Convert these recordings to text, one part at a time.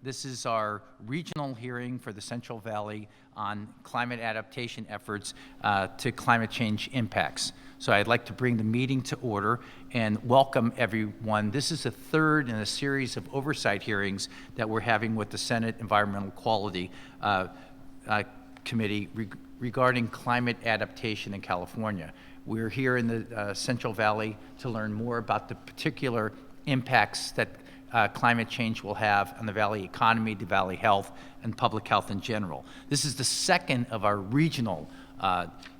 This is our regional hearing for the Central Valley on climate adaptation efforts to climate change impacts. So I'd like to bring the meeting to order and welcome everyone. This is the third in a series of oversight hearings that we're having with the Senate Environmental Quality Committee regarding climate adaptation in California. We're here in the Central Valley to learn more about the particular impacts that climate change will have on the Valley economy, the Valley health, and public health in general. This is the second of our regional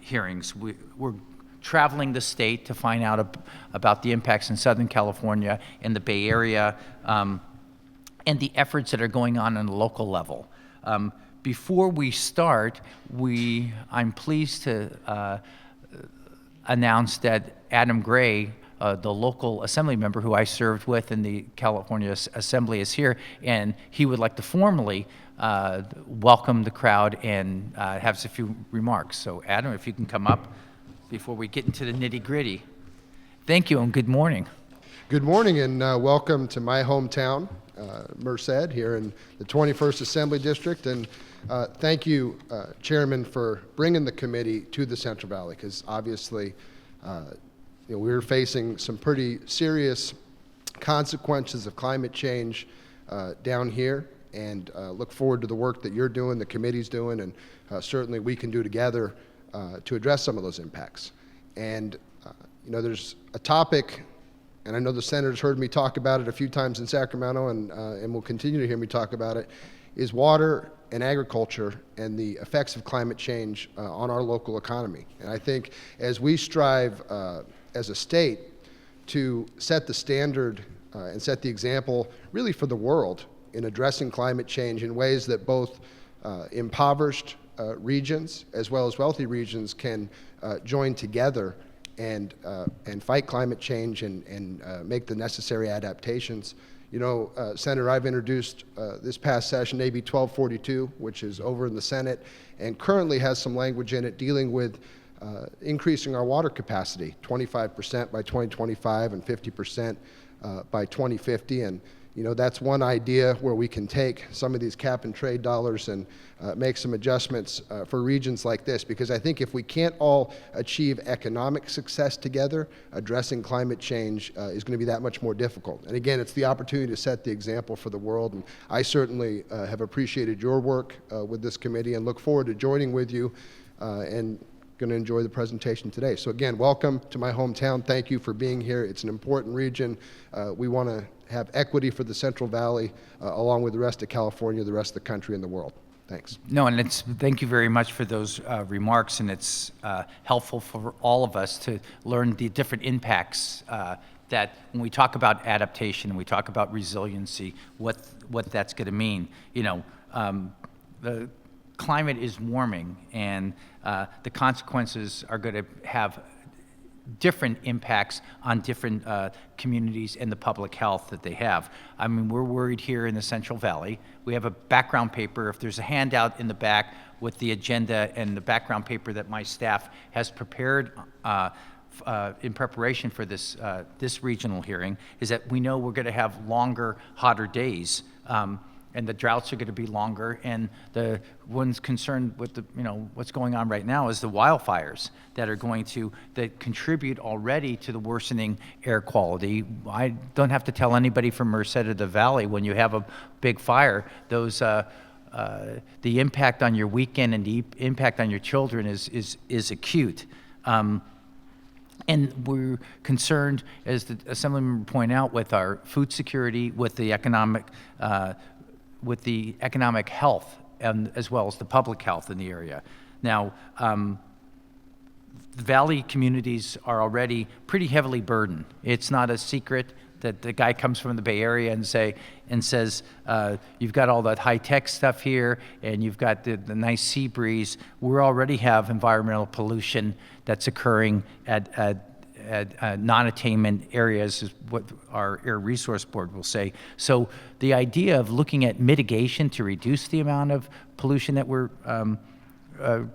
hearings. We're traveling the state to find out about the impacts in Southern California and the Bay Area and the efforts that are going on the local level. Before we start, I'm pleased to announce that Adam Gray, the local assembly member who I served with in the California Assembly, is here, and he would like to formally welcome the crowd and have a few remarks. So Adam, if you can come up before we get into the nitty-gritty. Thank you and good morning. Good morning and welcome to my hometown, Merced, here in the 21st Assembly District. And thank you, Chairman, for bringing the committee to the Central Valley, because obviously we're facing some pretty serious consequences of climate change down here, and look forward to the work that you're doing, the committee's doing, and certainly we can do together to address some of those impacts. And there's a topic, and I know the senators heard me talk about it a few times in Sacramento, and will continue to hear me talk about it, is water and agriculture and the effects of climate change on our local economy. And I think as we strive as a state to set the standard and set the example really for the world in addressing climate change in ways that both impoverished regions as well as wealthy regions can join together and fight climate change and make the necessary adaptations. Senator, I've introduced this past session AB 1242, which is over in the Senate and currently has some language in it dealing with increasing our water capacity, 25% by 2025 and 50% by 2050. And that's one idea where we can take some of these cap and trade dollars and make some adjustments for regions like this, because I think if we can't all achieve economic success together, addressing climate change is going to be that much more difficult. And again, it's the opportunity to set the example for the world, and I certainly have appreciated your work with this committee and look forward to joining with you and going to enjoy the presentation today. So again, welcome to my hometown. Thank you for being here. It's an important region. We want to have equity for the Central Valley along with the rest of California, the rest of the country, and the world. Thanks. No, and thank you very much for those remarks, and it's helpful for all of us to learn the different impacts that when we talk about adaptation and we talk about resiliency, what that's going to mean. The climate is warming, and the consequences are going to have different impacts on different communities and the public health that they have. I mean, we're worried here in the Central Valley. We have a background paper. If there's a handout in the back with the agenda and the background paper that my staff has prepared in preparation for this regional hearing, is that we know we're going to have longer, hotter days. And the droughts are going to be longer, and the ones concerned with what's going on right now is the wildfires that contribute already to the worsening air quality. I don't have to tell anybody from Merced or the Valley, when you have a big fire, the impact on your weekend and the impact on your children is acute. And we're concerned, as the Assemblymember pointed out, with our food security, with the economic health, and as well as the public health in the area. Now, the Valley communities are already pretty heavily burdened. It's not a secret that the guy comes from the Bay Area and says, you've got all that high-tech stuff here, and you've got the nice sea breeze. We already have environmental pollution that's occurring at non-attainment areas, is what our Air Resource Board will say. So the idea of looking at mitigation to reduce the amount of pollution that we're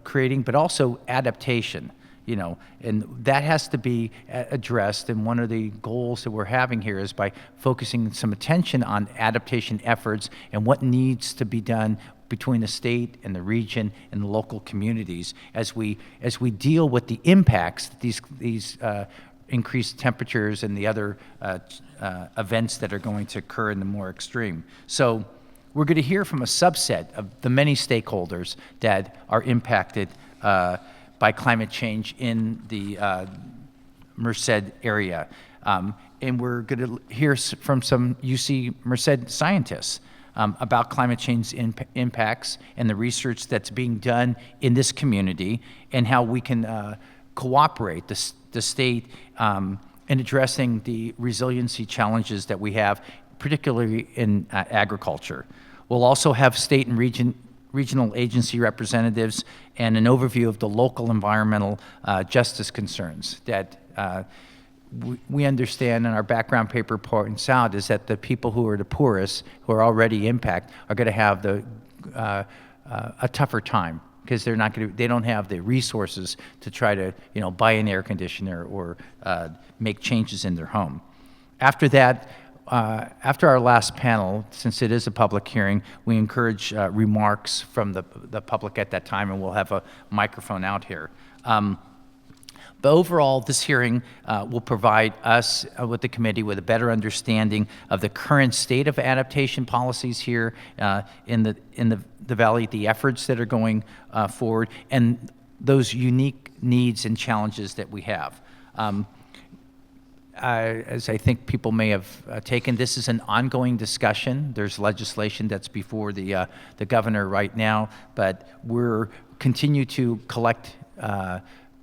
creating, but also adaptation. and that has to be addressed. And one of the goals that we're having here is by focusing some attention on adaptation efforts and what needs to be done between the state and the region and the local communities as we deal with the impacts that these increased temperatures and the other events that are going to occur in the more extreme. So we're going to hear from a subset of the many stakeholders that are impacted by climate change in the Merced area. And we're going to hear from some UC Merced scientists about climate change impacts and the research that's being done in this community and how we can cooperate, the state, in addressing the resiliency challenges that we have, particularly in agriculture. We'll also have state and regional agency representatives and an overview of the local environmental justice concerns that we understand, and our background paper points out, is that the people who are the poorest, who are already impacted, are going to have a tougher time because they don't have the resources to try to buy an air conditioner or make changes in their home. After that, after our last panel, since it is a public hearing, we encourage remarks from the public at that time, and we'll have a microphone out here. But overall, this hearing will provide us with the committee with a better understanding of the current state of adaptation policies here in the valley, the efforts that are going forward, and those unique needs and challenges that we have. As I think people may have taken, this is an ongoing discussion. There's legislation that's before the governor right now, but we're continue to collect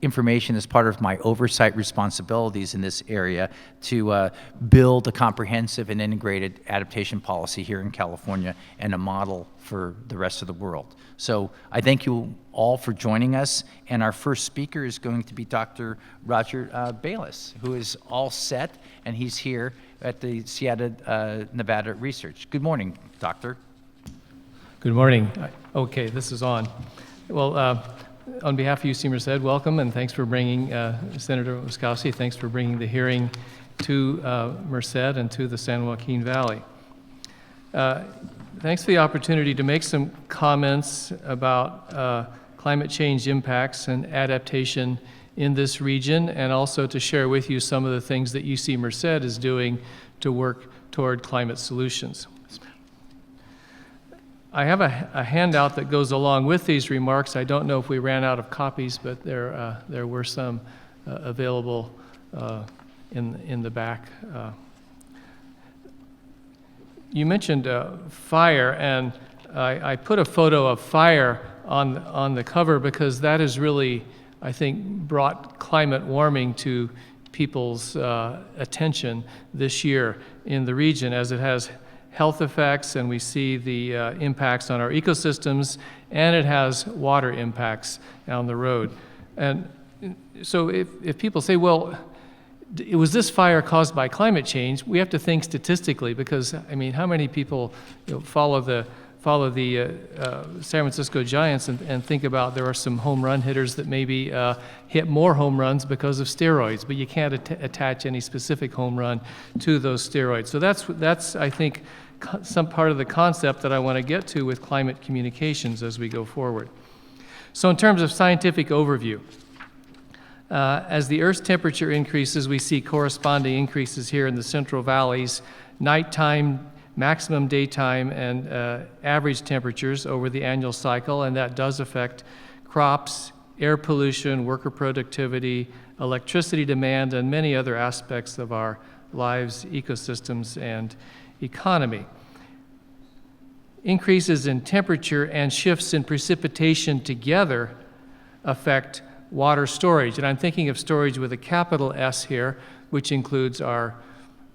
information as part of my oversight responsibilities in this area to build a comprehensive and integrated adaptation policy here in California and a model for the rest of the world. So I thank you all for joining us, and our first speaker is going to be Dr. Roger Bayless, who is all set, and he's here at the Sierra Nevada Research. Good morning, Doctor. Good morning. Okay, this is on. Well, on behalf of UC Merced, welcome, and thanks for bringing, Senator Wiskowski, thanks for bringing the hearing to Merced and to the San Joaquin Valley. Thanks for the opportunity to make some comments about climate change impacts and adaptation in this region, and also to share with you some of the things that UC Merced is doing to work toward climate solutions. I have a handout that goes along with these remarks. I don't know if we ran out of copies, but there were some available in the back. You mentioned fire, and I put a photo of fire on the cover because that has really, I think, brought climate warming to people's attention this year in the region, as it has health effects, and we see the impacts on our ecosystems, and it has water impacts down the road. And so if people say, well, was this fire caused by climate change? We have to think statistically, because, I mean, how many people follow the San Francisco Giants and think about there are some home run hitters that maybe hit more home runs because of steroids, but you can't attach any specific home run to those steroids. So that's I think, some part of the concept that I want to get to with climate communications as we go forward. So in terms of scientific overview, as the Earth's temperature increases, we see corresponding increases here in the Central Valleys, nighttime, maximum daytime, and average temperatures over the annual cycle, and that does affect crops, air pollution, worker productivity, electricity demand, and many other aspects of our lives, ecosystems, and economy. Increases in temperature and shifts in precipitation together affect water storage, and I'm thinking of storage with a capital S here, which includes our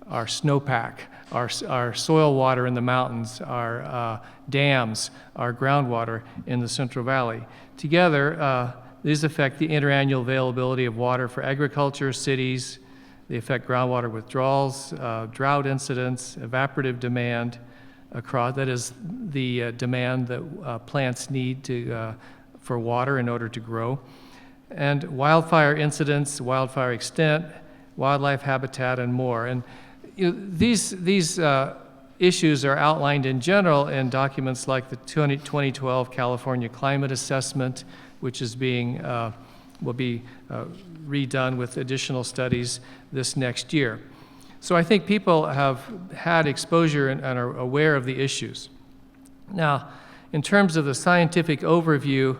snowpack, our soil water in the mountains, our dams, our groundwater in the Central Valley. Together, these affect the interannual availability of water for agriculture, cities. They affect groundwater withdrawals, drought incidents, evaporative demand across, that is the demand that plants need for water in order to grow. and wildfire incidents, wildfire extent, wildlife habitat, and more. And these issues are outlined in general in documents like the 2012 California Climate Assessment, which is will be redone with additional studies this next year. So I think people have had exposure and are aware of the issues. Now, in terms of the scientific overview,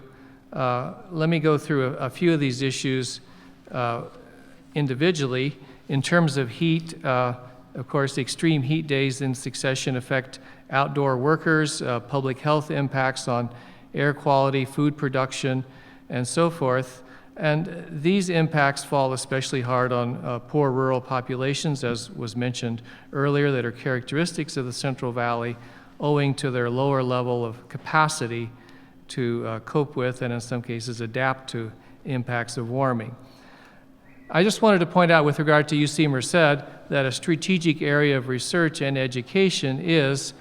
let me go through a few of these issues individually. In terms of heat, of course, extreme heat days in succession affect outdoor workers, public health impacts on air quality, food production, and so forth. And these impacts fall especially hard on poor rural populations, as was mentioned earlier, that are characteristics of the Central Valley, owing to their lower level of capacity to cope with and in some cases adapt to impacts of warming. I just wanted to point out with regard to UC Merced that a strategic area of research and education is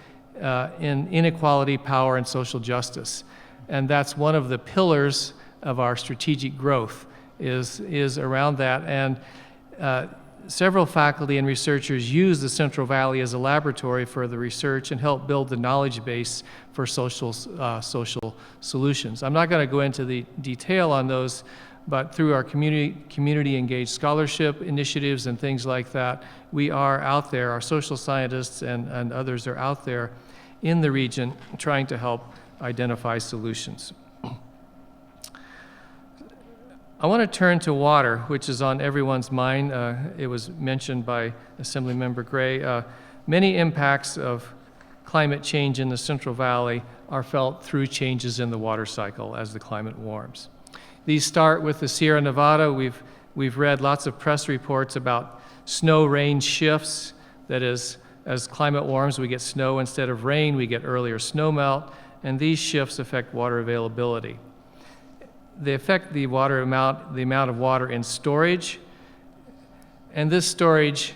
in inequality, power, and social justice. And that's one of the pillars of our strategic growth is around that. And several faculty and researchers use the Central Valley as a laboratory for the research and help build the knowledge base for social solutions. I'm not going to go into the detail on those, but through our community engaged scholarship initiatives and things like that, we are out there, our social scientists and others are out there in the region trying to help identify solutions. I want to turn to water, which is on everyone's mind. It was mentioned by Assemblymember Gray. Many impacts of climate change in the Central Valley are felt through changes in the water cycle as the climate warms. These start with the Sierra Nevada. We've read lots of press reports about snow rain shifts. That is, as climate warms, we get snow instead of rain, we get earlier snowmelt, and these shifts affect water availability. They affect the amount of water in storage, and this storage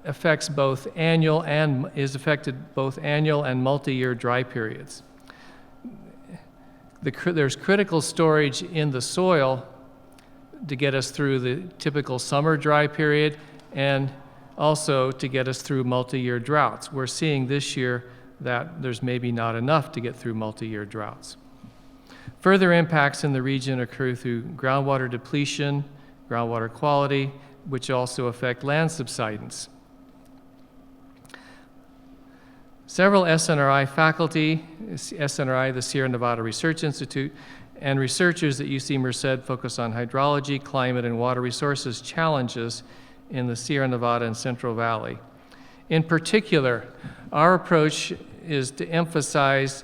affects both annual and is affected both annual and multi-year dry periods. There's critical storage in the soil to get us through the typical summer dry period and also to get us through multi-year droughts. We're seeing this year that there's maybe not enough to get through multi-year droughts. Further impacts in the region occur through groundwater depletion, groundwater quality, which also affect land subsidence. Several SNRI faculty, SNRI, the Sierra Nevada Research Institute, and researchers at UC Merced focus on hydrology, climate, and water resources challenges in the Sierra Nevada and Central Valley. In particular, our approach is to emphasize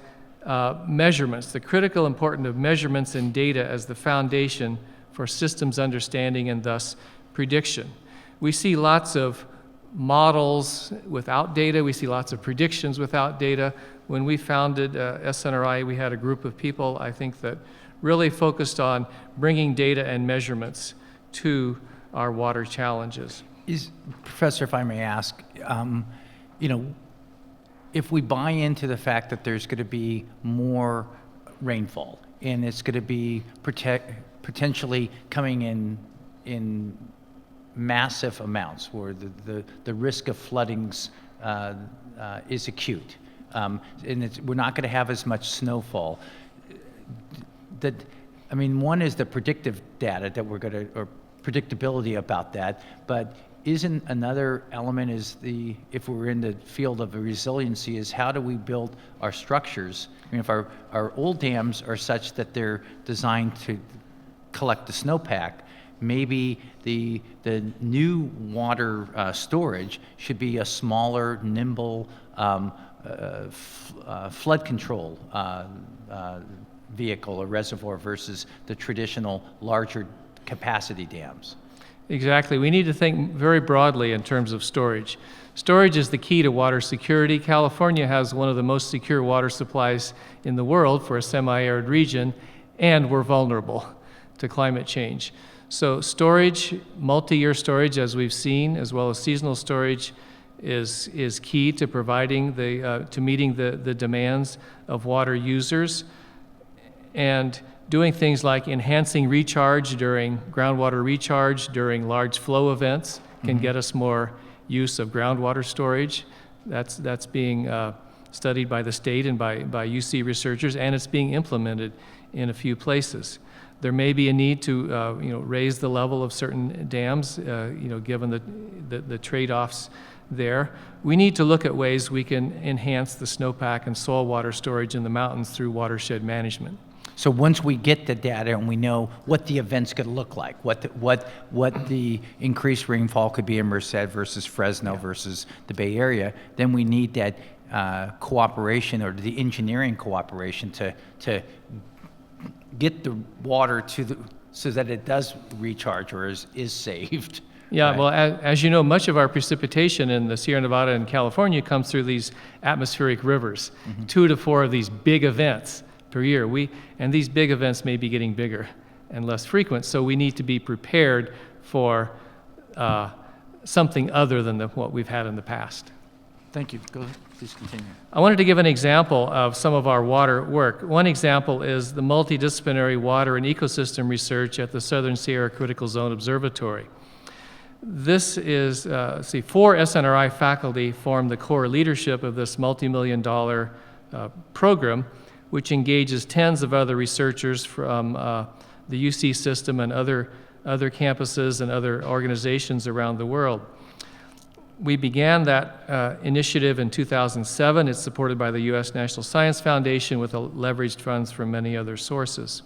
measurements, the critical importance of measurements and data as the foundation for systems understanding and thus prediction. We see lots of models without data. We see lots of predictions without data. When we founded SNRI, we had a group of people, I think, that really focused on bringing data and measurements to our water challenges. Professor, if I may ask, if we buy into the fact that there's going to be more rainfall and it's going to be potentially coming in massive amounts where the risk of floodings is acute, and we're not going to have as much snowfall. One is the predictive data that we're going to, or predictability about that, but isn't another element if we're in the field of resiliency, is how do we build our structures? If our old dams are such that they're designed to collect the snowpack, maybe the new water storage should be a smaller, nimble flood control vehicle or reservoir versus the traditional larger capacity dams. Exactly. We need to think very broadly in terms of storage. Storage is the key to water security. California has one of the most secure water supplies in the world for a semi-arid region, and we're vulnerable to climate change. So storage, multi-year storage, as we've seen, as well as seasonal storage, is key to providing to meeting the demands of water users. And doing things like enhancing recharge during groundwater recharge during large flow events can get us more use of groundwater storage. That's being studied by the state and by UC researchers, and it's being implemented in a few places. There may be a need to raise the level of certain dams, given the trade-offs there. We need to look at ways we can enhance the snowpack and soil water storage in the mountains through watershed management. So once we get the data and we know what the event's going to look like, what the increased rainfall could be in Merced versus Fresno versus the Bay Area, then we need that cooperation or the engineering cooperation to get the water so that it does recharge or is saved. Yeah, right? well, as you know, much of our precipitation in the Sierra Nevada and California comes through these atmospheric rivers, 2 to 4 of these big events per year. And these big events may be getting bigger and less frequent, so we need to be prepared for something other than what we've had in the past. Thank you. Go ahead. Please continue. I wanted to give an example of some of our water work. One example is the multidisciplinary water and ecosystem research at the Southern Sierra Critical Zone Observatory. This is, 4 SNRI faculty form the core leadership of this multi-million-dollar program, which engages tens of other researchers from the UC system and other campuses and other organizations around the world. We began that initiative in 2007. It's supported by the U.S. National Science Foundation with leveraged funds from many other sources.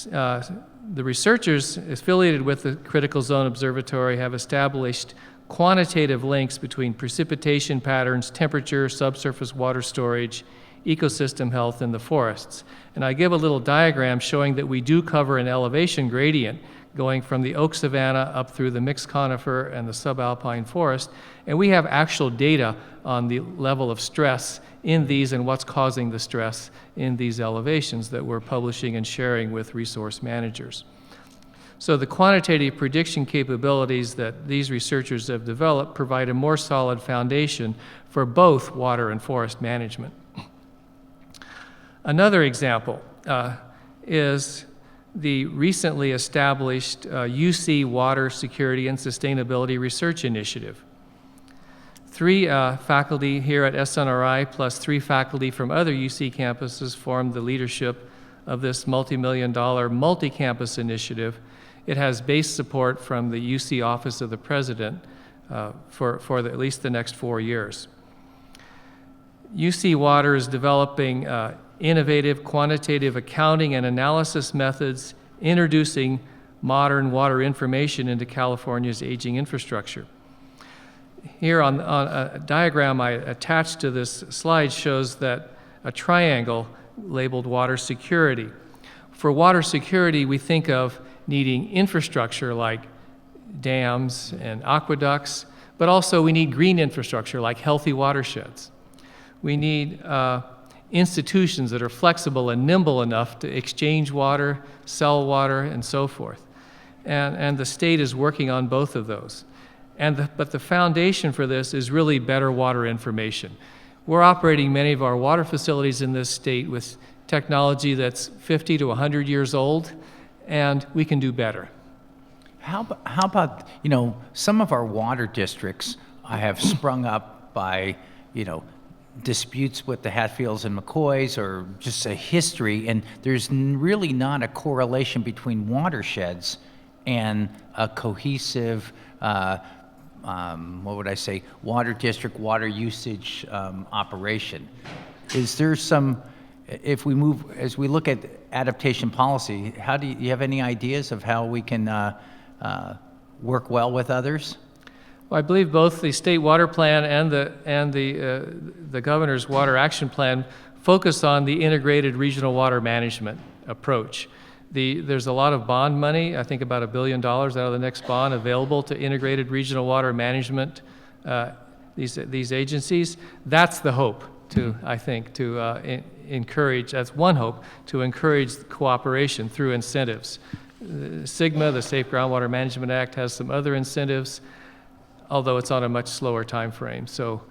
The researchers affiliated with the Critical Zone Observatory have established quantitative links between precipitation patterns, temperature, subsurface water storage, ecosystem health in the forests. And I give a little diagram showing that we do cover an elevation gradient going from the oak savanna up through the mixed conifer and the subalpine forest. And we have actual data on the level of stress in these and what's causing the stress in these elevations that we're publishing and sharing with resource managers. So the quantitative prediction capabilities that these researchers have developed provide a more solid foundation for both water and forest management. Another example is the recently established UC Water Security and Sustainability Research Initiative. 3 faculty here at SNRI plus 3 faculty from other UC campuses formed the leadership of this multi-million-dollar multi-campus initiative. It has base support from the UC Office of the President for at least the next 4 years. UC Water is developing innovative quantitative accounting and analysis methods, introducing modern water information into California's aging infrastructure. Here on a diagram I attached to this slide shows that a triangle labeled water security. For water security, we think of needing infrastructure like dams and aqueducts, but also we need green infrastructure like healthy watersheds. We need institutions that are flexible and nimble enough to exchange water, sell water, and so forth. And the state is working on both of those. But the foundation for this is really better water information. We're operating many of our water facilities in this state with technology that's 50 to 100 years old, and we can do better. How about, some of our water districts have sprung up by, disputes with the Hatfields and McCoys or just a history, and there's really not a correlation between watersheds and a cohesive, water district, water usage operation. Is there some, as we look at adaptation policy, do you have any ideas of how we can work well with others? Well, I believe both the state water plan and the governor's water action plan focus on the integrated regional water management approach. There's a lot of bond money, I think about $1 billion out of the next bond available to integrated regional water management, these agencies. That's the hope to encourage, that's one hope, to encourage cooperation through incentives. SGMA, the Safe Groundwater Management Act, has some other incentives, although it's on a much slower time frame. So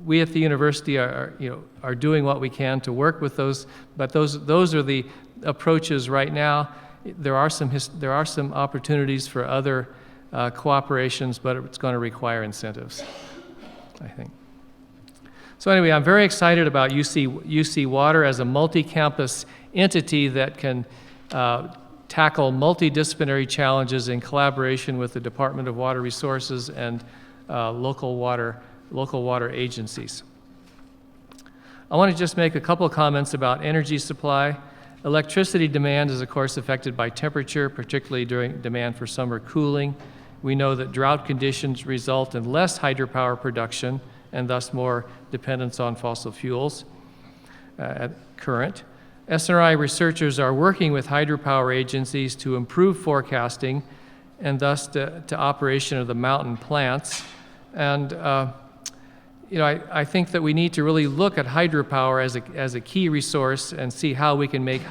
we at the university are doing what we can to work with those, but those are the approaches right now. There are some opportunities for other cooperations, but it's going to require incentives, I think. So anyway, I'm very excited about UC Water as a multi-campus entity that can tackle multidisciplinary challenges in collaboration with the Department of Water Resources and local water agencies. I want to just make a couple of comments about energy supply. Electricity demand is, of course, affected by temperature, particularly during demand for summer cooling. We know that drought conditions result in less hydropower production and thus more dependence on fossil fuels at current. SNRI researchers are working with hydropower agencies to improve forecasting and thus to operation of the mountain plants. And I think that we need to really look at hydropower as a key resource and see how we can make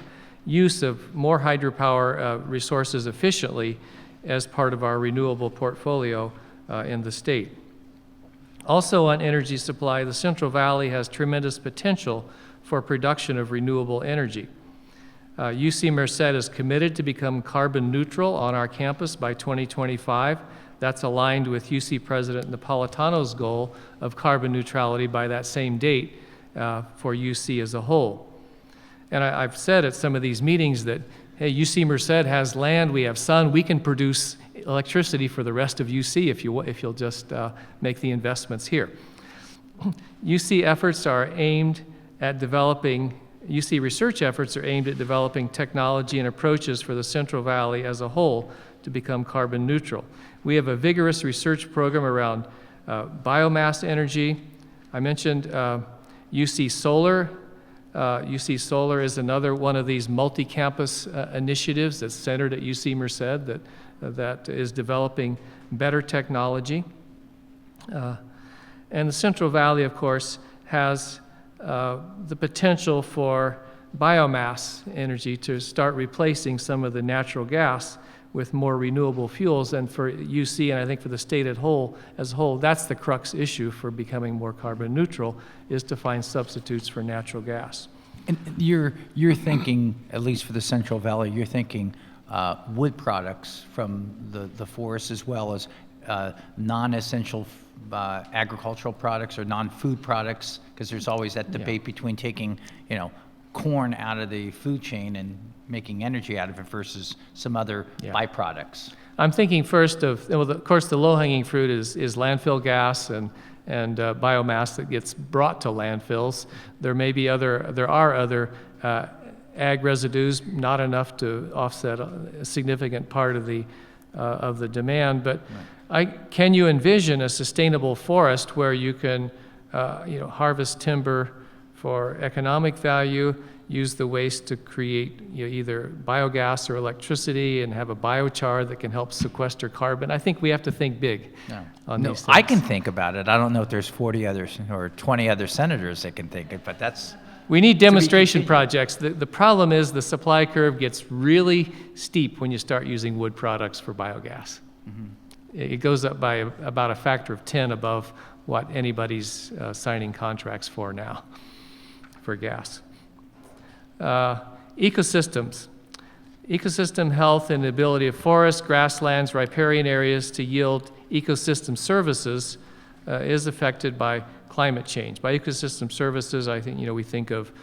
use of more hydropower resources efficiently as part of our renewable portfolio in the state. Also on energy supply, the Central Valley has tremendous potential for production of renewable energy. UC Merced is committed to become carbon neutral on our campus by 2025. That's aligned with UC President Napolitano's goal of carbon neutrality by that same date for UC as a whole. And I've said at some of these meetings that, hey, UC Merced has land, we have sun, we can produce electricity for the rest of UC if you'll just make the investments here. UC research efforts are aimed at developing technology and approaches for the Central Valley as a whole to become carbon neutral. We have a vigorous research program around biomass energy. I mentioned UC Solar. UC Solar is another one of these multi-campus initiatives that's centered at UC Merced that is developing better technology. And the Central Valley, of course, has the potential for biomass energy to start replacing some of the natural gas with more renewable fuels. And for UC, and I think for the state as a whole, that's the crux issue for becoming more carbon neutral, is to find substitutes for natural gas. And you're thinking, at least for the Central Valley, you're thinking wood products from the forest as well as non-essential agricultural products or non-food products, because there's always that debate between taking, corn out of the food chain and making energy out of it versus some other byproducts. I'm thinking first of course, the low-hanging fruit is landfill gas and biomass that gets brought to landfills. There are other ag residues, not enough to offset a significant part of the demand, but can you envision a sustainable forest where you can harvest timber for economic value, use the waste to create either biogas or electricity, and have a biochar that can help sequester carbon? I think we have to think big on these things. I can think about it. I don't know if there's 40 others or 20 other senators that can think it, but that's... We need demonstration projects. The problem is the supply curve gets really steep when you start using wood products for biogas. Mm-hmm. It goes up by about a factor of 10 above what anybody's signing contracts for now for gas. Ecosystems. Ecosystem health and the ability of forests, grasslands, riparian areas to yield ecosystem services is affected by climate change. By ecosystem services, I think we think of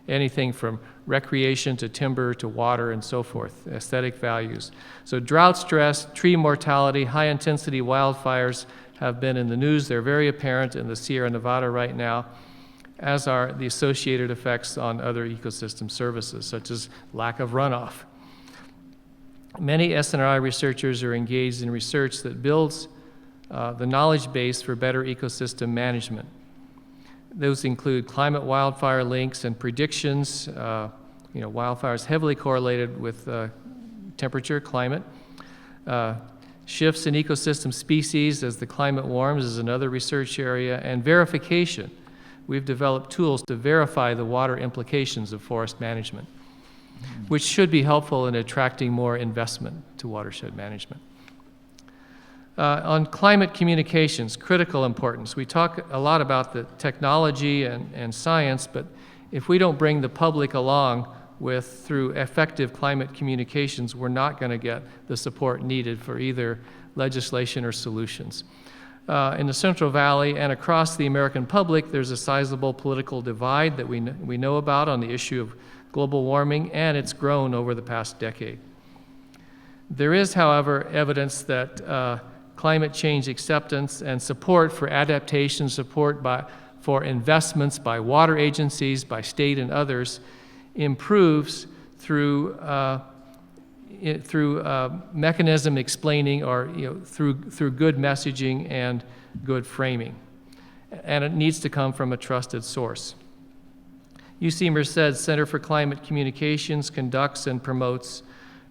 anything from recreation to timber to water and so forth, aesthetic values. So drought stress, tree mortality, high-intensity wildfires have been in the news. They're very apparent in the Sierra Nevada right now, as are the associated effects on other ecosystem services, such as lack of runoff. Many SNRI researchers are engaged in research that builds the knowledge base for better ecosystem management. Those include climate wildfire links and predictions. Wildfires heavily correlated with temperature, climate. Shifts in ecosystem species as the climate warms is another research area, and verification. We've developed tools to verify the water implications of forest management, which should be helpful in attracting more investment to watershed management. On climate communications, critical importance. We talk a lot about the technology and science, but if we don't bring the public along through effective climate communications, we're not going to get the support needed for either legislation or solutions. In the Central Valley and across the American public, there's a sizable political divide that we know about on the issue of global warming, and it's grown over the past decade. There is, however, evidence that climate change acceptance and support for adaptation, for investments by water agencies, by state and others, improves through mechanism explaining or through good messaging and good framing. And it needs to come from a trusted source. UC Merced's Center for Climate Communications conducts and promotes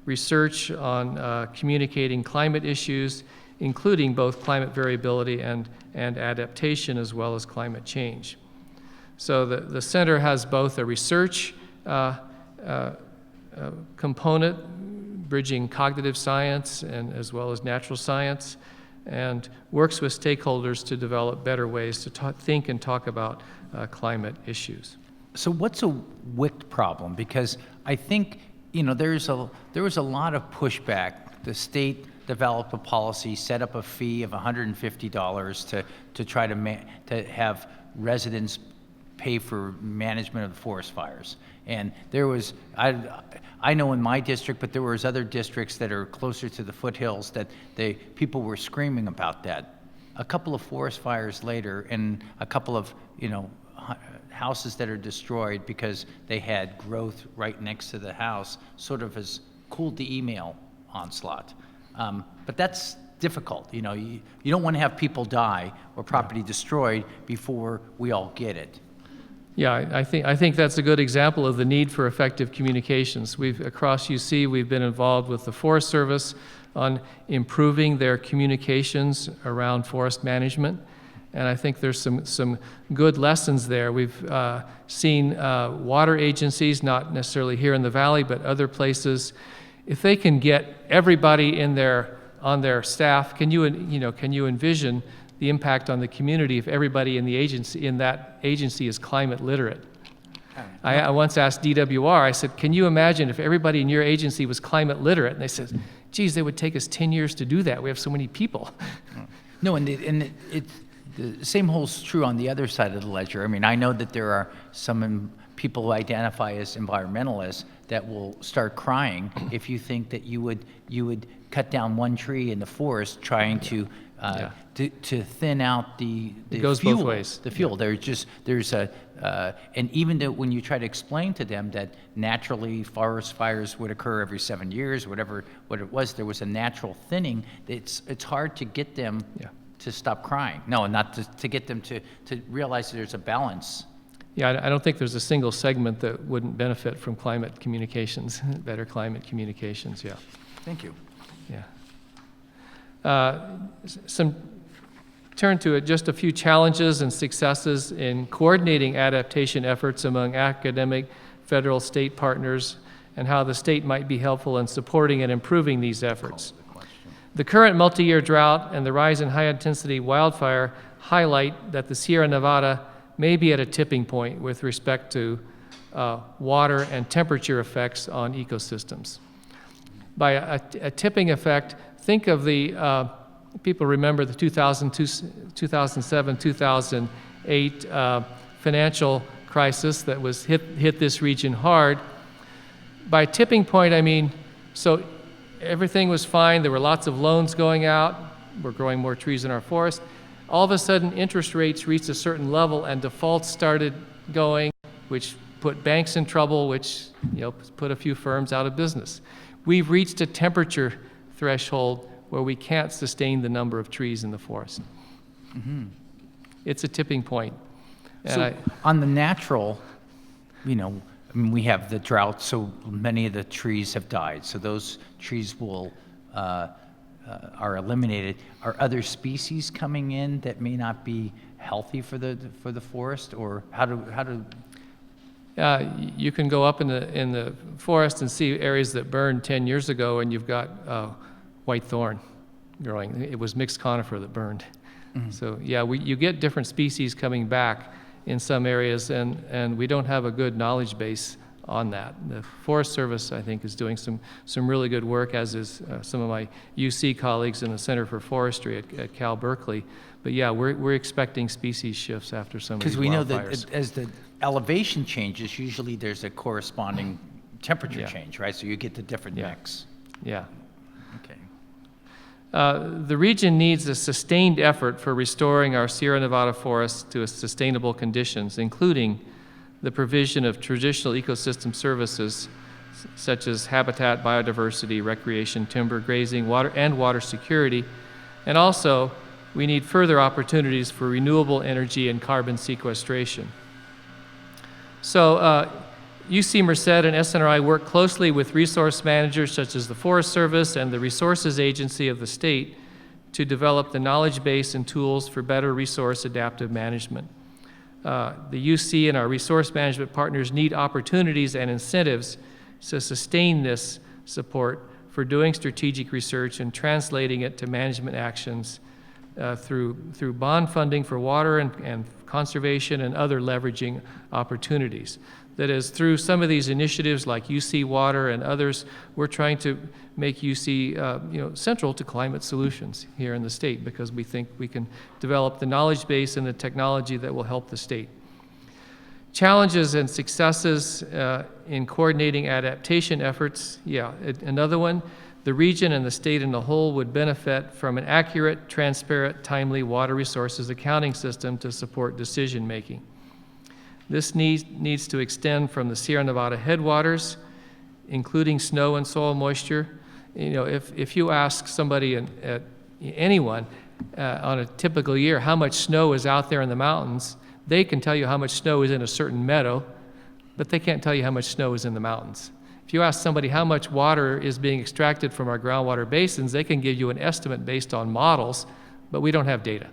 research on communicating climate issues, including both climate variability and adaptation, as well as climate change. So the center has both a research component, bridging cognitive science and as well as natural science, and works with stakeholders to develop better ways to think and talk about climate issues. So what's a WICT problem? Because I think, there was a lot of pushback. The state developed a policy, set up a fee of $150 to try to have residents pay for management of the forest fires. And there was, I know in my district, but there was other districts that are closer to the foothills that people were screaming about that. A couple of forest fires later, and a couple of houses that are destroyed because they had growth right next to the house, sort of has cooled the email onslaught. But that's difficult. You don't want to have people die or property destroyed before we all get it. Yeah, I think that's a good example of the need for effective communications. Across UC, we've been involved with the Forest Service on improving their communications around forest management, and I think there's some good lessons there. We've seen water agencies, not necessarily here in the valley, but other places, if they can get everybody on their staff, can you envision the impact on the community if everybody in that agency is climate literate? I once asked DWR, I said, can you imagine if everybody in your agency was climate literate? And they said, geez, they would take us 10 years to do that. We have so many people. No, and the same holds true on the other side of the ledger. I mean, I know that there are some people who identify as environmentalists that will start crying if you think that you would cut down one tree in the forest trying to thin out the it goes fuel. Both ways. The fuel. Yeah. And even when you try to explain to them that naturally forest fires would occur every 7 years, what it was, there was a natural thinning. It's hard to get them to stop crying. No, not to get them to realize that there's a balance. Yeah, I don't think there's a single segment that wouldn't benefit from climate communications, better climate communications. Yeah. Thank you. Yeah. Turn to just a few challenges and successes in coordinating adaptation efforts among academic, federal, state partners, and how the state might be helpful in supporting and improving these efforts. The current multi-year drought and the rise in high-intensity wildfire highlight that the Sierra Nevada may be at a tipping point with respect to water and temperature effects on ecosystems. By a tipping effect, think of the, people remember the 2007, 2008 financial crisis that was hit this region hard. By tipping point, I mean, so everything was fine, there were lots of loans going out, we're growing more trees in our forest. All of a sudden, interest rates reached a certain level and defaults started going, which put banks in trouble, which put a few firms out of business. We've reached a temperature threshold where we can't sustain the number of trees in the forest. Mm-hmm. It's a tipping point. And so on the natural, we have the drought, so many of the trees have died. So those trees are eliminated. Are other species coming in that may not be healthy for the forest, or how do? You can go up in the forest and see areas that burned 10 years ago, and you've got white thorn, growing. It was mixed conifer that burned. So yeah, you get different species coming back in some areas, and we don't have a good knowledge base on that. The Forest Service, I think, is doing some really good work, as is some of my UC colleagues in the Center for Forestry at Cal Berkeley. But yeah, we're expecting species shifts after some of these Because we know wildfires. that as the elevation changes, usually there's a corresponding temperature Yeah. change, right? So you get the different mix. Yeah. Okay. The region needs a sustained effort for restoring our Sierra Nevada forests to sustainable conditions, including the provision of traditional ecosystem services such as habitat, biodiversity, recreation, timber, grazing, water security. And also, we need further opportunities for renewable energy and carbon sequestration. So, UC Merced and SNRI work closely with resource managers such as the Forest Service and the Resources Agency of the state to develop the knowledge base and tools for better resource adaptive management. The UC and our resource management partners need opportunities and incentives to sustain this support for doing strategic research and translating it to management actions through bond funding for water and conservation and other leveraging opportunities. That is, through some of these initiatives like UC Water and others, we're trying to make UC central to climate solutions here in the state, because we think we can develop the knowledge base and the technology that will help the state. Challenges and successes in coordinating adaptation efforts. Yeah, another one. The region and the state in the whole would benefit from an accurate, transparent, timely water resources accounting system to support decision making. This needs to extend from the Sierra Nevada headwaters, including snow and soil moisture. If you ask somebody, anyone, on a typical year, how much snow is out there in the mountains, they can tell you how much snow is in a certain meadow, but they can't tell you how much snow is in the mountains. If you ask somebody how much water is being extracted from our groundwater basins, they can give you an estimate based on models, but we don't have data.